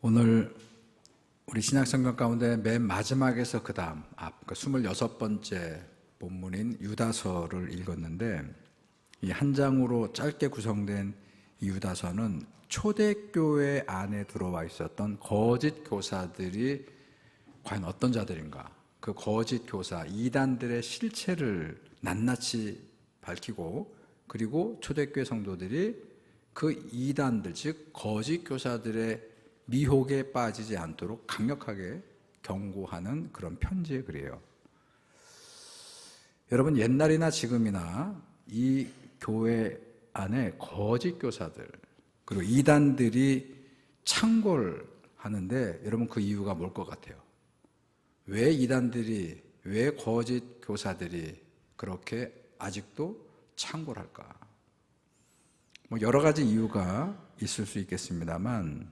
오늘 우리 신약성경 가운데 맨 마지막에서 그 다음 그러니까 26번째 본문인 유다서를 읽었는데, 이 한 장으로 짧게 구성된 이 유다서는 초대교회 안에 들어와 있었던 거짓 교사들이 과연 어떤 자들인가, 그 거짓 교사 이단들의 실체를 낱낱이 밝히고, 그리고 초대교회 성도들이 그 이단들, 즉 거짓 교사들의 미혹에 빠지지 않도록 강력하게 경고하는 그런 편지의 글이에요. 여러분, 옛날이나 지금이나 이 교회 안에 거짓 교사들 그리고 이단들이 창궐하는데, 여러분 그 이유가 뭘 것 같아요? 왜 이단들이, 왜 거짓 교사들이 그렇게 아직도 창궐할까? 여러 가지 이유가 있을 수 있겠습니다만,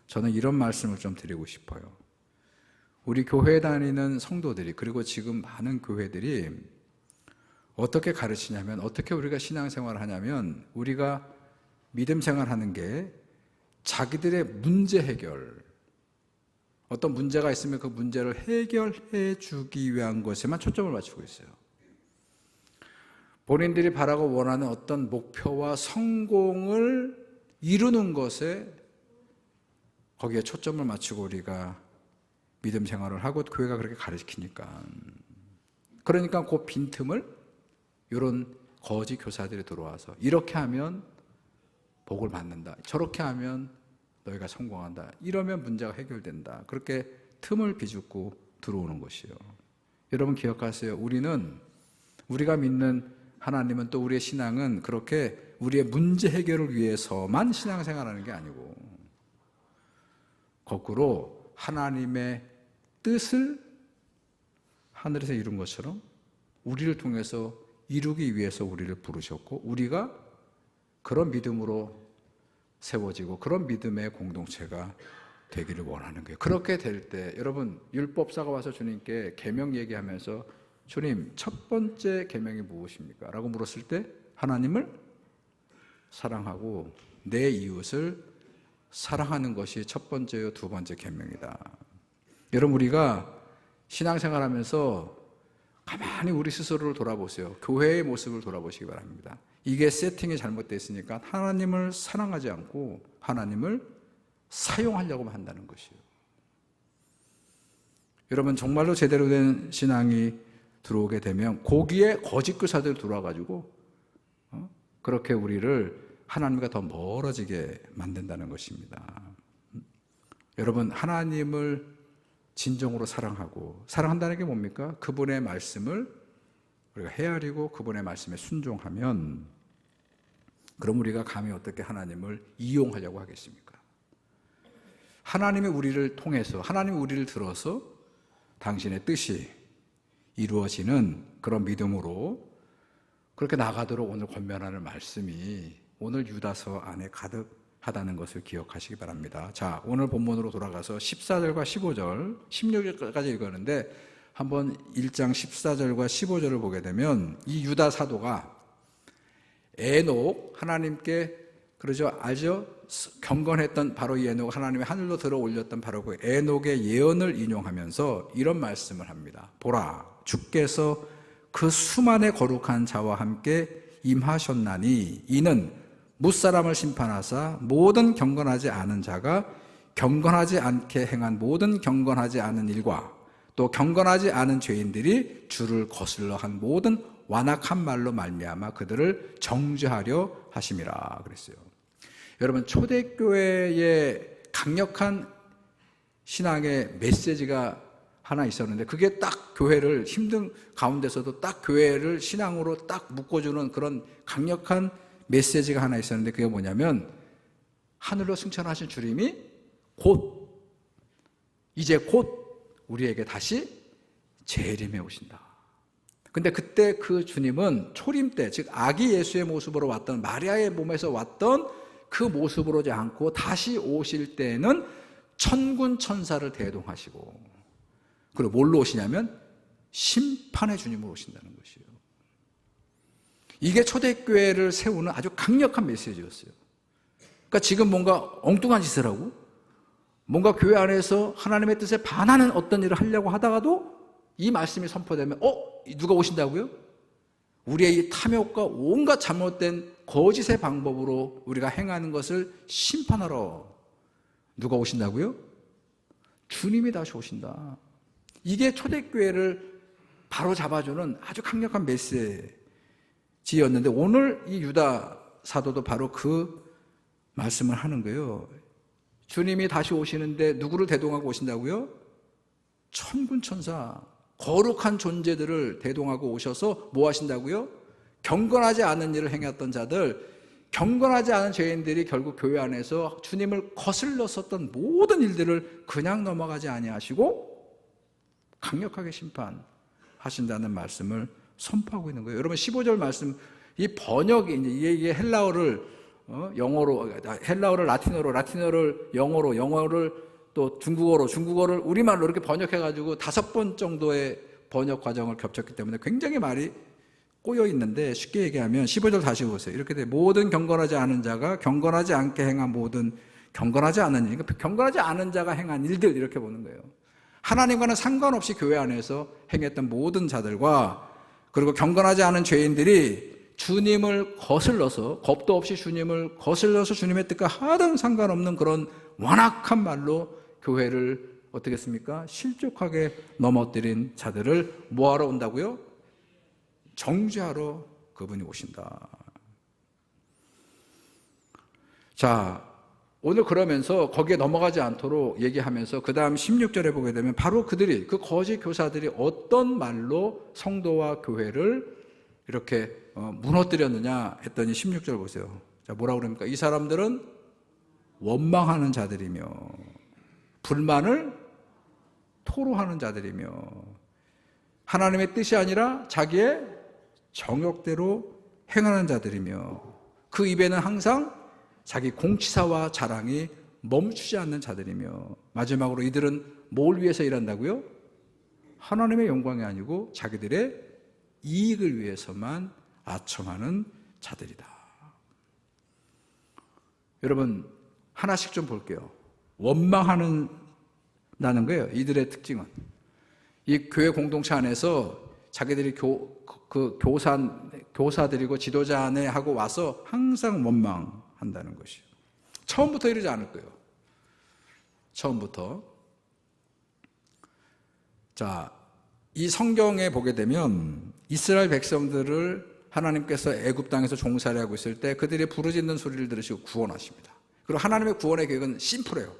저는 이런 말씀을 좀 드리고 싶어요. 우리 교회 다니는 성도들이, 그리고 지금 많은 교회들이 어떻게 가르치냐면, 어떻게 우리가 신앙생활을 하냐면, 우리가 믿음 생활하는 게 자기들의 문제 해결, 어떤 문제가 있으면 그 문제를 해결해 주기 위한 것에만 초점을 맞추고 있어요. 본인들이 바라고 원하는 어떤 목표와 성공을 이루는 것에, 거기에 초점을 맞추고 우리가 믿음 생활을 하고 교회가 그렇게 가르치니까, 그러니까 그 빈틈을 이런 거짓 교사들이 들어와서 이렇게 하면 복을 받는다, 저렇게 하면 너희가 성공한다, 이러면 문제가 해결된다, 그렇게 틈을 비집고 들어오는 것이요. 여러분 기억하세요. 우리가 믿는 하나님은, 또 우리의 신앙은 그렇게 우리의 문제 해결을 위해서만 신앙생활하는 게 아니고, 거꾸로 하나님의 뜻을 하늘에서 이룬 것처럼 우리를 통해서 이루기 위해서 우리를 부르셨고, 우리가 그런 믿음으로 세워지고 그런 믿음의 공동체가 되기를 원하는 거예요. 그렇게 될 때, 여러분 율법사가 와서 주님께 계명 얘기하면서, 주님 첫 번째 계명이 무엇입니까? 라고 물었을 때, 하나님을 사랑하고 내 이웃을 사랑하는 것이 첫 번째요 두 번째 계명이다. 여러분, 우리가 신앙생활하면서 가만히 우리 스스로를 돌아보세요. 교회의 모습을 돌아보시기 바랍니다. 이게 세팅이 잘못되어 있으니까 하나님을 사랑하지 않고 하나님을 사용하려고만 한다는 것이에요. 여러분, 정말로 제대로 된 신앙이 들어오게 되면 거기에 거짓 교사들 들어와가지고 그렇게 우리를 하나님과 더 멀어지게 만든다는 것입니다. 여러분, 하나님을 진정으로 사랑하고, 사랑한다는 게 뭡니까? 그분의 말씀을 우리가 헤아리고 그분의 말씀에 순종하면, 그럼 우리가 감히 어떻게 하나님을 이용하려고 하겠습니까? 하나님이 우리를 통해서, 하나님이 우리를 들어서 당신의 뜻이 이루어지는 그런 믿음으로 그렇게 나가도록 오늘 권면하는 말씀이 오늘 유다서 안에 가득하다는 것을 기억하시기 바랍니다. 자, 오늘 본문으로 돌아가서 14절과 15절, 16절까지 읽었는데, 한번 1장 14절과 15절을 보게 되면, 이 유다 사도가 에녹, 하나님께 알죠? 경건했던 바로 이 에녹, 하나님의 하늘로 들어 올렸던 바로 그 에녹의 예언을 인용하면서 이런 말씀을 합니다. 보라, 주께서 그 수만의 거룩한 자와 함께 임하셨나니, 이는 무사람을 심판하사 모든 경건하지 않은 자가 경건하지 않게 행한 모든 경건하지 않은 일과, 또 경건하지 않은 죄인들이 주를 거슬러 한 모든 완악한 말로 말미암아 그들을 정죄하려 하심이라 그랬어요. 여러분, 초대교회의 강력한 신앙의 메시지가 하나 있었는데, 그게 딱 교회를, 힘든 가운데서도 딱 교회를 신앙으로 딱 묶어주는 그런 강력한 메시지가 하나 있었는데, 그게 뭐냐면, 하늘로 승천하신 주님이 이제 곧 우리에게 다시 재림해 오신다. 근데 그때 그 주님은 초림 때, 즉 아기 예수의 모습으로 왔던, 마리아의 몸에서 왔던 그 모습으로 오지 않고, 다시 오실 때는 천군 천사를 대동하시고, 그리고 뭘로 오시냐면 심판의 주님으로 오신다는 것이에요. 이게 초대교회를 세우는 아주 강력한 메시지였어요. 그러니까 지금 뭔가 엉뚱한 짓을 하고 뭔가 교회 안에서 하나님의 뜻에 반하는 어떤 일을 하려고 하다가도 이 말씀이 선포되면 누가 오신다고요? 우리의 이 탐욕과 온갖 잘못된 거짓의 방법으로 우리가 행하는 것을 심판하러 누가 오신다고요? 주님이 다시 오신다. 이게 초대교회를 바로 잡아주는 아주 강력한 메시지였는데 오늘 이 유다 사도도 바로 그 말씀을 하는 거예요. 주님이 다시 오시는데 누구를 대동하고 오신다고요? 천군천사, 거룩한 존재들을 대동하고 오셔서 뭐 하신다고요? 경건하지 않은 일을 행했던 자들, 경건하지 않은 죄인들이 결국 교회 안에서 주님을 거슬렀었던 모든 일들을 그냥 넘어가지 아니하시고 강력하게 심판하신다는 말씀을 선포하고 있는 거예요. 여러분 15절 말씀, 이 번역이 이게 헬라어를 영어로, 헬라어를 라틴어로, 라틴어를 영어로, 영어를 또 중국어로, 중국어를 우리말로 이렇게 번역해가지고 5번 정도의 번역 과정을 겹쳤기 때문에 굉장히 말이 꼬여 있는데, 쉽게 얘기하면 15절 다시 보세요. 이렇게 돼. 모든 경건하지 않은 자가 경건하지 않게 행한 모든 경건하지 않은 일, 그러니까 경건하지 않은 자가 행한 일들, 이렇게 보는 거예요. 하나님과는 상관없이 교회 안에서 행했던 모든 자들과, 그리고 경건하지 않은 죄인들이 주님을 거슬러서, 겁도 없이 주님을 거슬러서 주님의 뜻과 하등 상관없는 그런 완악한 말로 교회를 어떻게 했습니까? 실족하게 넘어뜨린 자들을 뭐하러 온다고요? 정죄하러 그분이 오신다. 자, 오늘 그러면서 거기에 넘어가지 않도록 얘기하면서 그 다음 16절에 보게 되면 바로 그들이, 그 거짓 교사들이 어떤 말로 성도와 교회를 이렇게 무너뜨렸느냐 했더니 16절 보세요. 자, 뭐라고 그럽니까? 이 사람들은 원망하는 자들이며 불만을 토로하는 자들이며 하나님의 뜻이 아니라 자기의 정욕대로 행하는 자들이며 그 입에는 항상 자기 공치사와 자랑이 멈추지 않는 자들이며 마지막으로 이들은 뭘 위해서 일한다고요? 하나님의 영광이 아니고 자기들의 이익을 위해서만 아첨하는 자들이다. 여러분 하나씩 좀 볼게요. 원망하는 다는 거예요. 이들의 특징은 이 교회 공동체 안에서 자기들이 교사들이고 지도자 안에 하고 와서 항상 원망한다는 것이에요. 처음부터 이러지 않을 거예요. 처음부터. 자, 이 성경에 보게 되면 이스라엘 백성들을 하나님께서 애굽 땅에서 종살이 하고 있을 때 그들이 부르짖는 소리를 들으시고 구원하십니다. 그리고 하나님의 구원의 계획은 심플해요.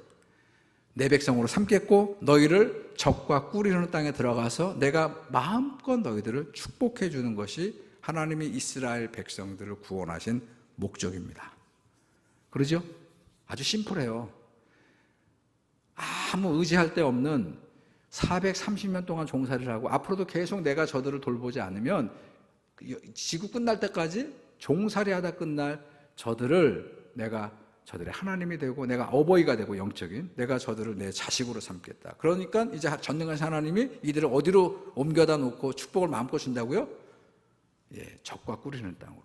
내 백성으로 삼겠고 너희를 적과 꿀이는 땅에 들어가서 내가 마음껏 너희들을 축복해 주는 것이 하나님이 이스라엘 백성들을 구원하신 목적입니다. 그러죠? 아주 심플해요. 아무 의지할 데 없는 430년 동안 종살이를 하고 앞으로도 계속 내가 저들을 돌보지 않으면 지구 끝날 때까지 종살이하다 끝날 저들을 내가 저들의 하나님이 되고 내가 어버이가 되고 영적인 내가 저들을 내 자식으로 삼겠다. 그러니까 이제 전능하신 하나님이 이들을 어디로 옮겨다 놓고 축복을 마음껏 준다고요? 예, 적과 꿀이는 땅으로.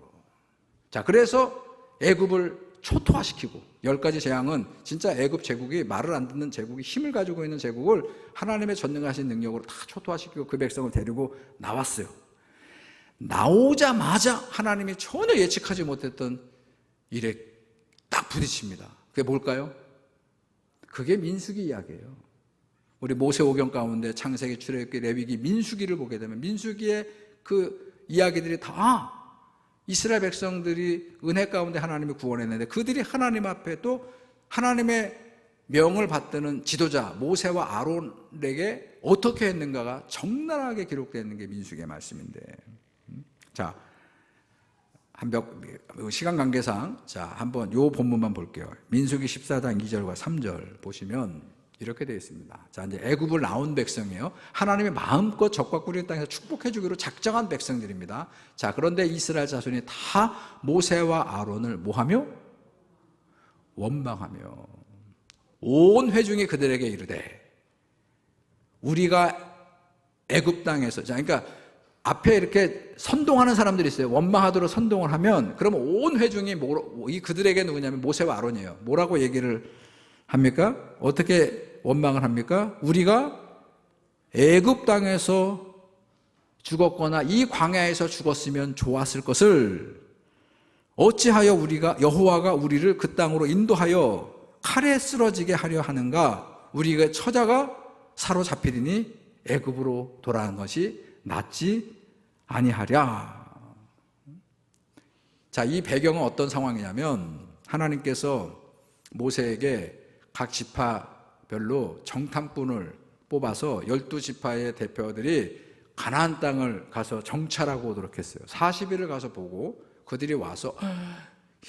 자, 그래서 애굽을 초토화시키고 10가지 재앙은 진짜 애굽 제국이 말을 안 듣는 제국이 힘을 가지고 있는 제국을 하나님의 전능하신 능력으로 다 초토화시키고 그 백성을 데리고 나왔어요. 나오자마자 하나님이 전혀 예측하지 못했던 일에 딱 부딪힙니다. 그게 뭘까요? 그게 민수기 이야기예요. 우리 모세오경 가운데 창세기, 출애굽기, 레위기, 민수기를 보게 되면 민수기의 그 이야기들이 다 이스라엘 백성들이 은혜 가운데 하나님이 구원했는데 그들이 하나님 앞에 또 하나님의 명을 받드는 지도자 모세와 아론에게 어떻게 했는가가 적나라하게 기록되어 있는 게 민수기의 말씀인데, 자, 시간 관계상 자 한번 요 본문만 볼게요. 민수기 14장 2절과 3절 보시면 이렇게 되어 있습니다. 자, 이제 애굽을 나온 백성이에요. 하나님이 마음껏 적과 꿀인 땅에서 축복해 주기로 작정한 백성들입니다. 자, 그런데 이스라엘 자손이 다 모세와 아론을 뭐하며? 원망하며 온 회중이 그들에게 이르되 우리가 애굽 땅에서, 자, 그러니까 앞에 이렇게 선동하는 사람들이 있어요. 원망하도록 선동을 하면 그러면 온 회중이 이 그들에게 누구냐면 모세와 아론이에요. 뭐라고 얘기를 합니까? 어떻게 원망을 합니까? 우리가 애굽 땅에서 죽었거나 이 광야에서 죽었으면 좋았을 것을 어찌하여 우리가 여호와가 우리를 그 땅으로 인도하여 칼에 쓰러지게 하려 하는가? 우리의 처자가 사로잡히리니 애굽으로 돌아간 것이 낫지 아니하랴. 자, 이 배경은 어떤 상황이냐면 하나님께서 모세에게 각 지파별로 정탐꾼을 뽑아서 12지파의 대표들이 가나안 땅을 가서 정찰하고 오도록 했어요. 40일을 가서 보고 그들이 와서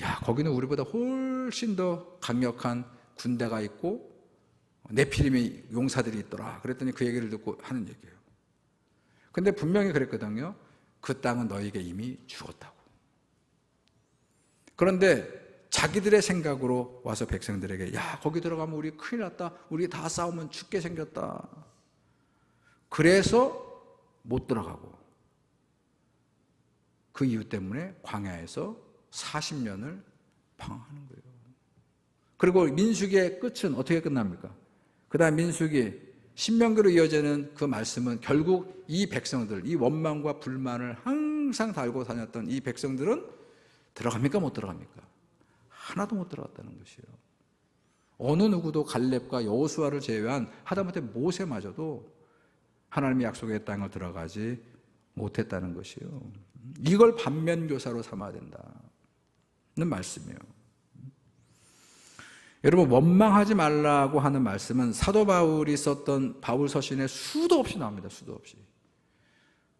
야, 거기는 우리보다 훨씬 더 강력한 군대가 있고 네피림의 용사들이 있더라. 그랬더니 그 얘기를 듣고 하는 얘기예요. 근데 분명히 그랬거든요. 그 땅은 너에게 이미 죽었다고. 그런데 자기들의 생각으로 와서 백성들에게 야, 거기 들어가면 우리 큰일 났다. 우리 다 싸우면 죽게 생겼다. 그래서 못 들어가고 그 이유 때문에 광야에서 40년을 방황하는 거예요. 그리고 민수기의 끝은 어떻게 끝납니까? 그 다음 민수기 신명기로 이어지는 그 말씀은 결국 이 백성들, 이 원망과 불만을 항상 달고 다녔던 이 백성들은 들어갑니까? 못 들어갑니까? 하나도 못 들어갔다는 것이에요. 어느 누구도 갈렙과 여호수아를 제외한 하다못해 모세마저도 하나님의 약속의 땅을 들어가지 못했다는 것이에요. 이걸 반면교사로 삼아야 된다는 말씀이에요. 여러분, 원망하지 말라고 하는 말씀은 사도 바울이 썼던 바울 서신에 수도 없이 나옵니다. 수도 없이.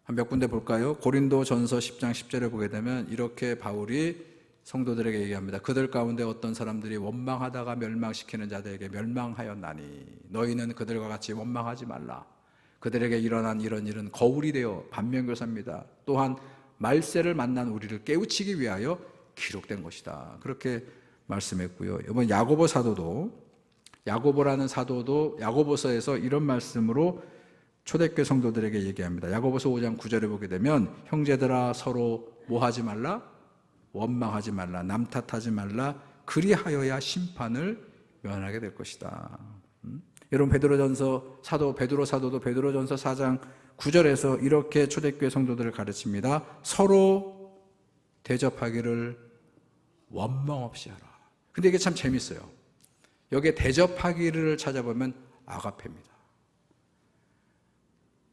한 몇 군데 볼까요? 고린도전서 10장 10절에 보게 되면 이렇게 바울이 성도들에게 얘기합니다. 그들 가운데 어떤 사람들이 원망하다가 멸망시키는 자들에게 멸망하였나니 너희는 그들과 같이 원망하지 말라. 그들에게 일어난 이런 일은 거울이 되어 반면교사입니다. 또한 말세를 만난 우리를 깨우치기 위하여 기록된 것이다. 그렇게 말씀했고요. 이번 야고보 사도도, 야고보라는 사도도 야고보서에서 이런 말씀으로 초대교회 성도들에게 얘기합니다. 야고보서 5장 9절에 보게 되면 형제들아 서로 뭐 하지 말라? 원망하지 말라. 남 탓하지 말라. 그리하여야 심판을 면하게 될 것이다. 여러분, 베드로전서 사도 베드로 사도도 베드로전서 4장 9절에서 이렇게 초대교회 성도들을 가르칩니다. 서로 대접하기를 원망 없이 하라. 근데 이게 참 재밌어요. 여기에 대접하기를 찾아보면 아가페입니다.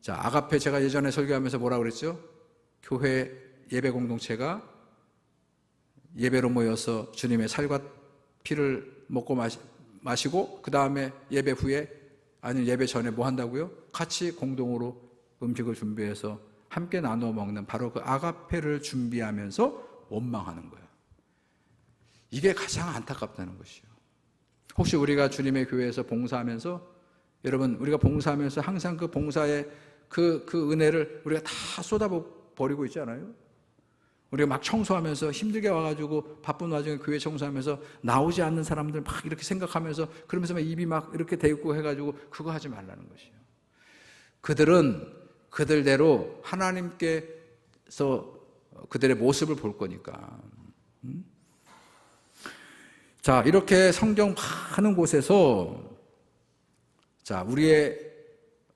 자, 아가페 제가 예전에 설교하면서 뭐라고 그랬죠? 교회 예배 공동체가 예배로 모여서 주님의 살과 피를 먹고 마시고 그 다음에 예배 후에 아니면 예배 전에 뭐 한다고요? 같이 공동으로 음식을 준비해서 함께 나누어 먹는 바로 그 아가페를 준비하면서 원망하는 거예요. 이게 가장 안타깝다는 것이요. 혹시 우리가 주님의 교회에서 봉사하면서 여러분, 우리가 봉사하면서 항상 그 봉사의 그 은혜를 우리가 다 쏟아버리고 있지 않아요? 우리가 막 청소하면서 힘들게 와가지고 바쁜 와중에 교회 청소하면서 나오지 않는 사람들 막 이렇게 생각하면서 그러면서 막 입이 막 이렇게 대고 해가지고 그거 하지 말라는 것이에요. 그들은 그들대로 하나님께서 그들의 모습을 볼 거니까. 자, 이렇게 성경 많은 곳에서 자, 우리의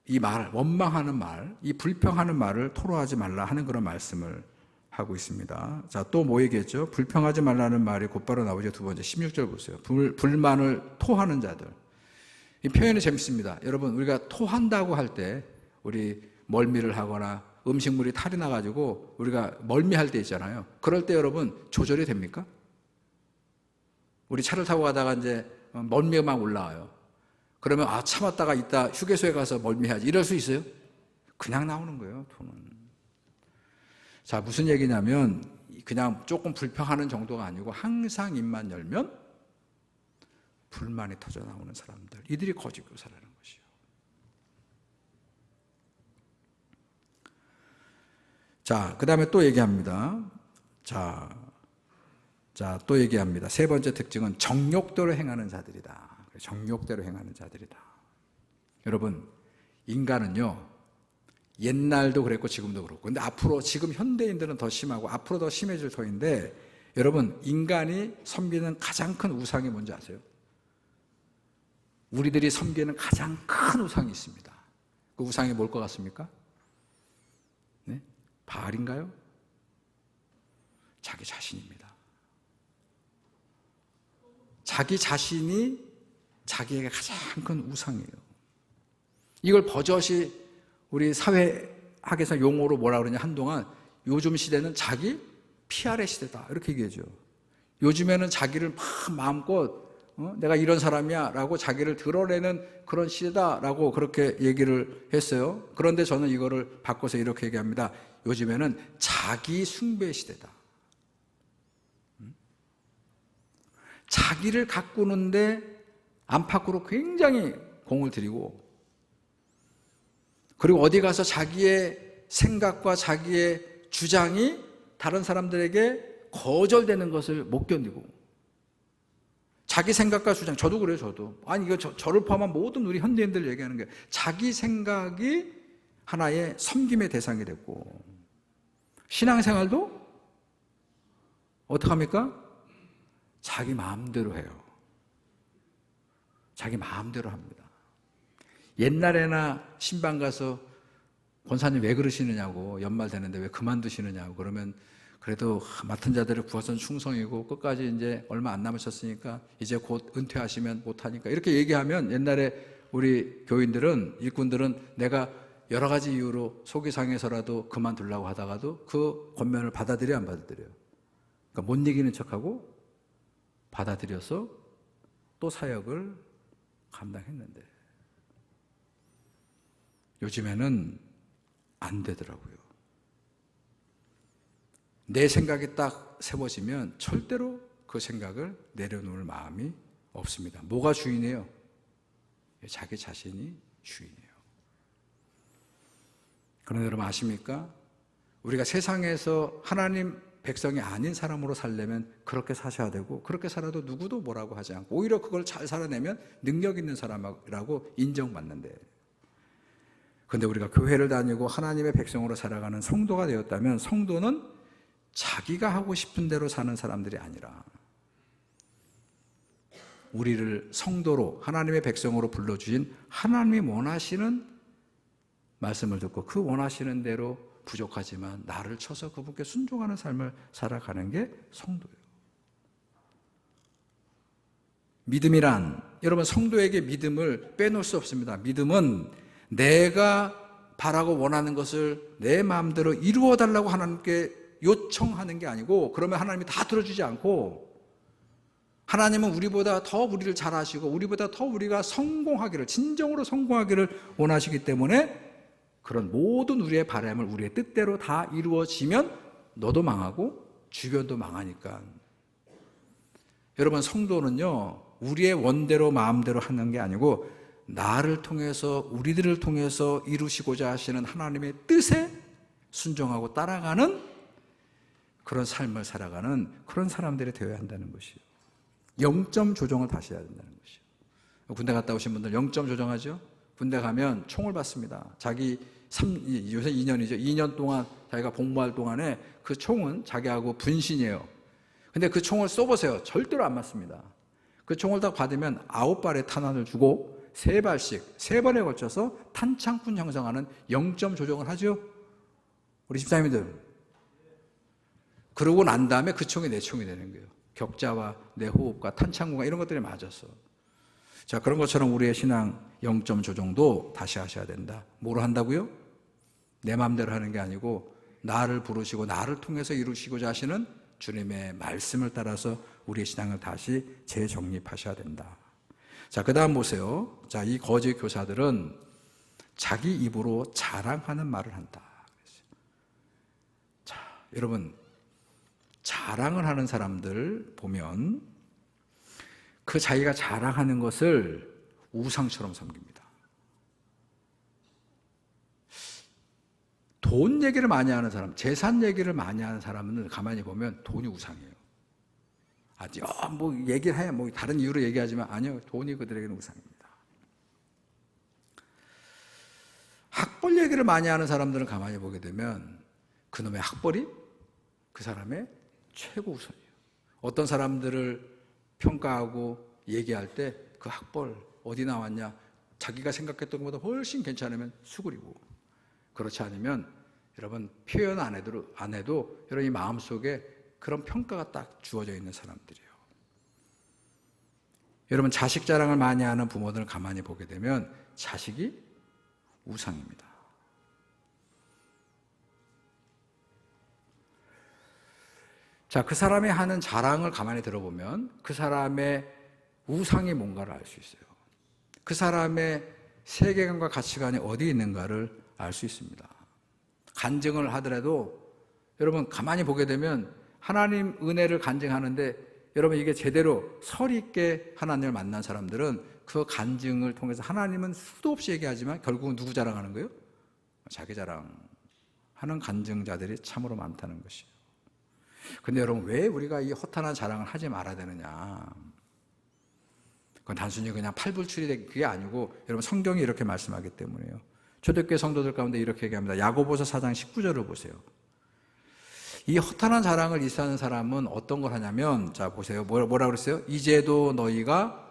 이 말, 원망하는 말, 이 불평하는 말을 토로하지 말라 하는 그런 말씀을 하고 있습니다. 자, 또 뭐 얘기했죠? 불평하지 말라는 말이 곧바로 나오죠. 두 번째 16절 보세요. 불만을 토하는 자들. 이 표현이 재밌습니다. 여러분, 우리가 토한다고 할 때 우리 멀미를 하거나 음식물이 탈이 나가지고 우리가 멀미할 때 있잖아요. 그럴 때 여러분 조절이 됩니까? 우리 차를 타고 가다가 이제 멀미가 막 올라와요. 그러면 참았다가 이따 휴게소에 가서 멀미해야지 이럴 수 있어요? 그냥 나오는 거예요, 토는. 자, 무슨 얘기냐면 그냥 조금 불평하는 정도가 아니고 항상 입만 열면 불만이 터져 나오는 사람들, 이들이 거짓 교사라는 것이요. 자, 그 다음에 또 얘기합니다. 자, 또 얘기합니다. 세 번째 특징은 정욕대로 행하는 자들이다. 정욕대로 행하는 자들이다. 여러분, 인간은요, 옛날도 그랬고 지금도 그렇고, 근데 앞으로 지금 현대인들은 더 심하고 앞으로 더 심해질 터인데, 여러분, 인간이 섬기는 가장 큰 우상이 뭔지 아세요? 우리들이 섬기는 가장 큰 우상이 있습니다. 그 우상이 뭘 것 같습니까? 네? 바알인가요? 자기 자신입니다. 자기 자신이 자기에게 가장 큰 우상이에요. 이걸 버젓이 우리 사회학에서 용어로 뭐라 그러냐, 한동안 요즘 시대는 자기 PR의 시대다 이렇게 얘기하죠. 요즘에는 자기를 막 마음껏 내가 이런 사람이야 라고 자기를 드러내는 그런 시대다라고 그렇게 얘기를 했어요. 그런데 저는 이거를 바꿔서 이렇게 얘기합니다. 요즘에는 자기 숭배 시대다. 자기를 가꾸는데 안팎으로 굉장히 공을 들이고, 그리고 어디 가서 자기의 생각과 자기의 주장이 다른 사람들에게 거절되는 것을 못 견디고, 자기 생각과 주장, 저도 그래요. 저도 아니 이거 저를 포함한 모든 우리 현대인들 얘기하는 게 자기 생각이 하나의 섬김의 대상이 됐고, 신앙생활도 어떻게 합니까? 자기 마음대로 해요. 자기 마음대로 합니다. 옛날에나 신방 가서 권사님 왜 그러시느냐고, 연말 되는데 왜 그만두시느냐고 그러면, 그래도 맡은 자들을 구하선 충성이고 끝까지 이제 얼마 안 남으셨으니까 이제 곧 은퇴하시면 못하니까 이렇게 얘기하면, 옛날에 우리 교인들은, 일꾼들은 내가 여러 가지 이유로 속이 상해서라도 그만두려고 하다가도 그 권면을 받아들여 안 받아들여요? 그러니까 못 이기는 척하고 받아들여서 또 사역을 감당했는데, 요즘에는 안 되더라고요. 내 생각이 딱 세워지면 절대로 그 생각을 내려놓을 마음이 없습니다. 뭐가 주인이에요? 자기 자신이 주인이에요. 그런데 여러분 아십니까? 우리가 세상에서 하나님 백성이 아닌 사람으로 살려면 그렇게 사셔야 되고, 그렇게 살아도 누구도 뭐라고 하지 않고, 오히려 그걸 잘 살아내면 능력 있는 사람이라고 인정받는데, 그런데 우리가 교회를 다니고 하나님의 백성으로 살아가는 성도가 되었다면, 성도는 자기가 하고 싶은 대로 사는 사람들이 아니라 우리를 성도로, 하나님의 백성으로 불러주신 하나님이 원하시는 말씀을 듣고 그 원하시는 대로 부족하지만 나를 쳐서 그분께 순종하는 삶을 살아가는 게 성도예요. 믿음이란, 여러분 성도에게 믿음을 빼놓을 수 없습니다. 믿음은 내가 바라고 원하는 것을 내 마음대로 이루어 달라고 하나님께 요청하는 게 아니고, 그러면 하나님이 다 들어주지 않고, 하나님은 우리보다 더 우리를 잘 아시고 우리보다 더 우리가 성공하기를, 진정으로 성공하기를 원하시기 때문에 그런 모든 우리의 바람을 우리의 뜻대로 다 이루어지면 너도 망하고 주변도 망하니까. 여러분 성도는요, 우리의 원대로 마음대로 하는 게 아니고 나를 통해서, 우리들을 통해서 이루시고자 하시는 하나님의 뜻에 순종하고 따라가는 그런 삶을 살아가는 그런 사람들이 되어야 한다는 것이요. 0점 조정을 다시 해야 된다는 것이요. 군대 갔다 오신 분들 0점 조정하죠? 군대 가면 총을 받습니다. 자기 요새 2년이죠. 2년 동안 자기가 복무할 동안에 그 총은 자기하고 분신이에요. 근데 그 총을 쏘보세요. 절대로 안 맞습니다. 그 총을 딱 받으면 9발의 탄환을 주고 3발씩 3번에 걸쳐서 탄창군 형성하는 0점 조정을 하죠. 우리 집사님들. 그러고 난 다음에 그 총이 내 총이 되는 거예요. 격자와 내 호흡과 탄창구가 이런 것들이 맞았어. 자, 그런 것처럼 우리의 신앙 0점 조정도 다시 하셔야 된다. 뭐로 한다고요? 내 마음대로 하는 게 아니고 나를 부르시고 나를 통해서 이루시고자 하시는 주님의 말씀을 따라서 우리의 신앙을 다시 재정립하셔야 된다. 자, 그 다음 보세요. 자, 이 거짓 교사들은 자기 입으로 자랑하는 말을 한다. 자, 여러분 자랑을 하는 사람들 보면 그 자기가 자랑하는 것을 우상처럼 섬깁니다. 돈 얘기를 많이 하는 사람, 재산 얘기를 많이 하는 사람은 가만히 보면 돈이 우상이에요. 뭐 얘기를 해, 뭐 다른 이유로 얘기하지만 아니요, 돈이 그들에게는 우상입니다. 학벌 얘기를 많이 하는 사람들은 가만히 보게 되면 그놈의 학벌이 그 사람의 최고 우선이에요. 어떤 사람들을 평가하고 얘기할 때 그 학벌 어디 나왔냐, 자기가 생각했던 것보다 훨씬 괜찮으면 수그리고, 그렇지 않으면 여러분 표현 안 해도 여러분 이 마음속에 그런 평가가 딱 주어져 있는 사람들이에요. 여러분 자식 자랑을 많이 하는 부모들을 가만히 보게 되면 자식이 우상입니다. 자, 그 사람이 하는 자랑을 가만히 들어보면 그 사람의 우상이 뭔가를 알 수 있어요. 그 사람의 세계관과 가치관이 어디 있는가를 알 수 있습니다. 간증을 하더라도 여러분 가만히 보게 되면 하나님 은혜를 간증하는데 여러분 이게 제대로 설 있게 하나님을 만난 사람들은 그 간증을 통해서 하나님은 수도 없이 얘기하지만 결국은 누구 자랑하는 거예요? 자기 자랑하는 간증자들이 참으로 많다는 것이에요. 근데 여러분 왜 우리가 이 허탄한 자랑을 하지 말아야 되느냐? 그건 단순히 그냥 팔불출이 그게 아니고 여러분 성경이 이렇게 말씀하기 때문에요. 초대교회 성도들 가운데 이렇게 얘기합니다. 야고보서 4장 19절을 보세요. 이 허탄한 자랑을 일삼는 사람은 어떤 걸 하냐면, 자 보세요. 뭐라 그랬어요? 이제도 너희가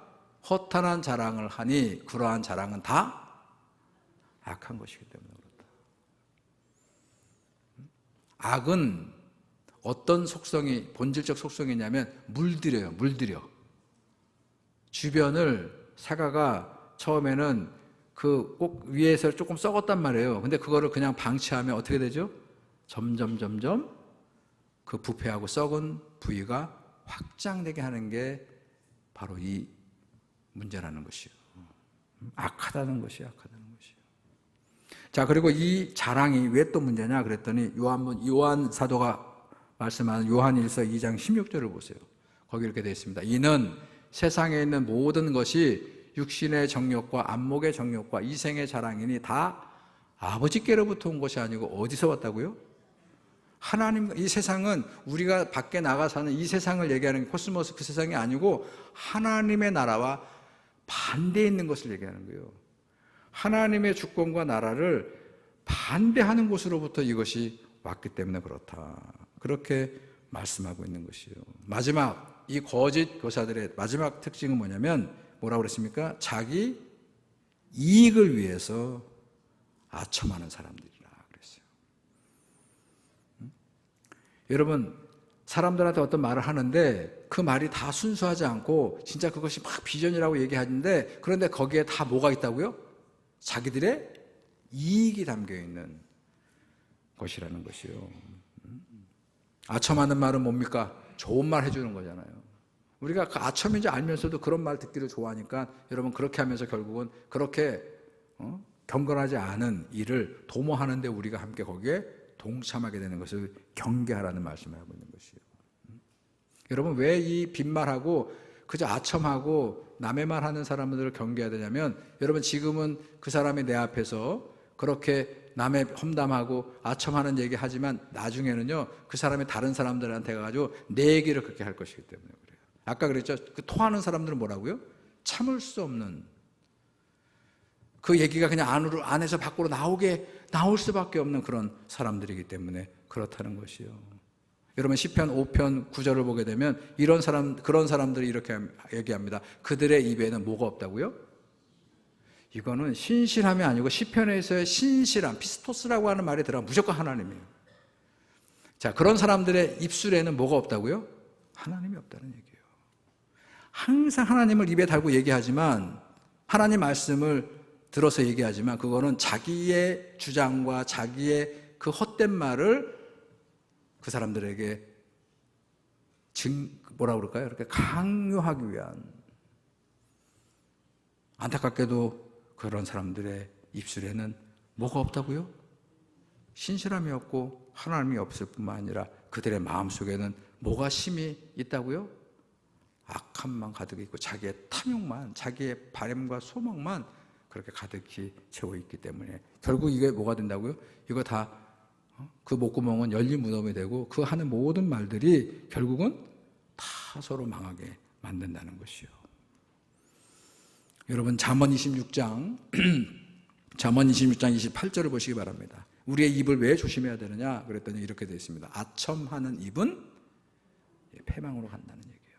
허탄한 자랑을 하니 그러한 자랑은 다 악한 것이기 때문에 그렇다. 악은 어떤 속성이, 본질적 속성이냐면 물들여요. 주변을 사과가 처음에는 그 꼭 위에서 조금 썩었단 말이에요. 근데 그거를 그냥 방치하면 어떻게 되죠? 점점 그 부패하고 썩은 부위가 확장되게 하는 게 바로 이 문제라는 것이에요. 악하다는 것이에요. 자, 그리고 이 자랑이 왜 또 문제냐 그랬더니 요한 사도가 말씀하는 요한일서 2장 16절을 보세요. 거기 이렇게 되어 있습니다. 이는 세상에 있는 모든 것이 육신의 정욕과 안목의 정욕과 이생의 자랑이니 다 아버지께로부터 온 것이 아니고 어디서 왔다고요? 하나님. 이 세상은 우리가 밖에 나가 사는 이 세상을 얘기하는 게 코스모스 그 세상이 아니고 하나님의 나라와 반대에 있는 것을 얘기하는 거예요. 하나님의 주권과 나라를 반대하는 곳으로부터 이것이 왔기 때문에 그렇다. 그렇게 말씀하고 있는 것이에요. 마지막 이 거짓 교사들의 마지막 특징은 뭐냐면 뭐라고 그랬습니까? 자기 이익을 위해서 아첨하는 사람들이라 그랬어요. 여러분 사람들한테 어떤 말을 하는데 그 말이 다 순수하지 않고 진짜 그것이 막 비전이라고 얘기하는데 그런데 거기에 다 뭐가 있다고요? 자기들의 이익이 담겨있는 것이라는 것이요. 아첨하는 말은 뭡니까? 좋은 말 해주는 거잖아요. 우리가 그 아첨인지 알면서도 그런 말 듣기를 좋아하니까 여러분 그렇게 하면서 결국은 그렇게 경건하지 않은 일을 도모하는데 우리가 함께 거기에 동참하게 되는 것을 경계하라는 말씀을 하고 있는 것이에요. 여러분 왜 이 빈말하고 그저 아첨하고 남의 말 하는 사람들을 경계해야 되냐면 여러분 지금은 그 사람이 내 앞에서 그렇게 남의 험담하고 아첨하는 얘기 하지만 나중에는요 그 사람이 다른 사람들한테 가가지고 내 얘기를 그렇게 할 것이기 때문에 그래요. 아까 그랬죠. 그 토하는 사람들은 뭐라고요? 참을 수 없는 그 얘기가 그냥 안에서 밖으로 나올 수밖에 없는 그런 사람들이기 때문에 그렇다는 것이요. 여러분 시편 5편 9절을 보게 되면 그런 사람들이 이렇게 얘기합니다. 그들의 입에는 뭐가 없다고요? 이거는 신실함이 아니고 시편에서의 신실함, 피스토스라고 하는 말이 들어가면 무조건 하나님이에요. 자, 그런 사람들의 입술에는 뭐가 없다고요? 하나님이 없다는 얘기예요. 항상 하나님을 입에 달고 얘기하지만 하나님 말씀을 들어서 얘기하지만 그거는 자기의 주장과 자기의 그 헛된 말을 그 사람들에게 뭐라고 그럴까요? 이렇게 강요하기 위한, 안타깝게도 그런 사람들의 입술에는 뭐가 없다고요? 신실함이 없고 하나님이 없을 뿐만 아니라 그들의 마음속에는 뭐가 심히 있다고요? 악함만 가득 있고 자기의 탐욕만, 자기의 바램과 소망만 그렇게 가득히 채워 있기 때문에 결국 이게 뭐가 된다고요? 이거 다 그 목구멍은 열린 무덤이 되고 그 하는 모든 말들이 결국은 다 서로 망하게 만든다는 것이요. 여러분 잠언 26장 28절을 보시기 바랍니다. 우리의 입을 왜 조심해야 되느냐 그랬더니 이렇게 되어 있습니다. 아첨하는 입은 패망으로 간다는 얘기예요.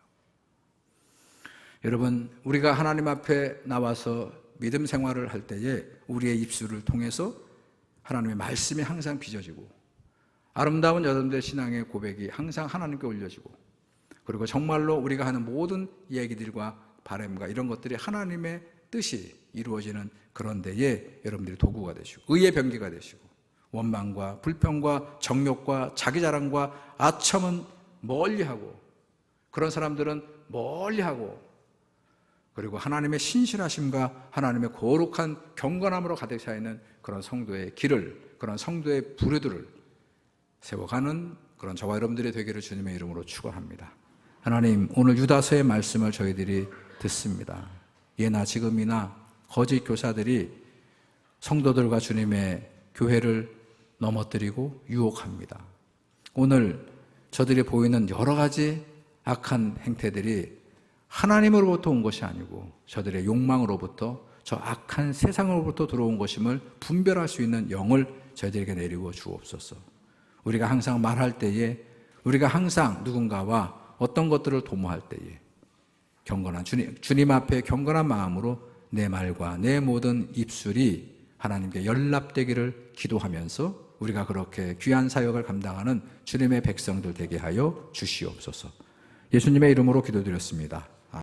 여러분, 우리가 하나님 앞에 나와서 믿음 생활을 할 때에 우리의 입술을 통해서 하나님의 말씀이 항상 빚어지고 아름다운 여러분들의 신앙의 고백이 항상 하나님께 올려지고, 그리고 정말로 우리가 하는 모든 얘기들과 바람과 이런 것들이 하나님의 뜻이 이루어지는 그런 데에 여러분들이 도구가 되시고 의의 병기가 되시고, 원망과 불평과 정욕과 자기자랑과 아첨은 멀리하고, 그런 사람들은 멀리하고, 그리고 하나님의 신실하심과 하나님의 거룩한 경건함으로 가득 차 있는 그런 성도의 길을, 그런 성도의 부류들을 세워가는 그런 저와 여러분들이 되기를 주님의 이름으로 축원합니다. 하나님, 오늘 유다서의 말씀을 저희들이 듣습니다. 예나 지금이나 거짓 교사들이 성도들과 주님의 교회를 넘어뜨리고 유혹합니다. 오늘 저들이 보이는 여러 가지 악한 행태들이 하나님으로부터 온 것이 아니고 저들의 욕망으로부터, 저 악한 세상으로부터 들어온 것임을 분별할 수 있는 영을 저희들에게 내리고 주옵소서. 우리가 항상 말할 때에, 우리가 항상 누군가와 어떤 것들을 도모할 때에 경건한 주님 앞에 경건한 마음으로 내 말과 내 모든 입술이 하나님께 연락되기를 기도하면서 우리가 그렇게 귀한 사역을 감당하는 주님의 백성들 되게 하여 주시옵소서. 예수님의 이름으로 기도드렸습니다.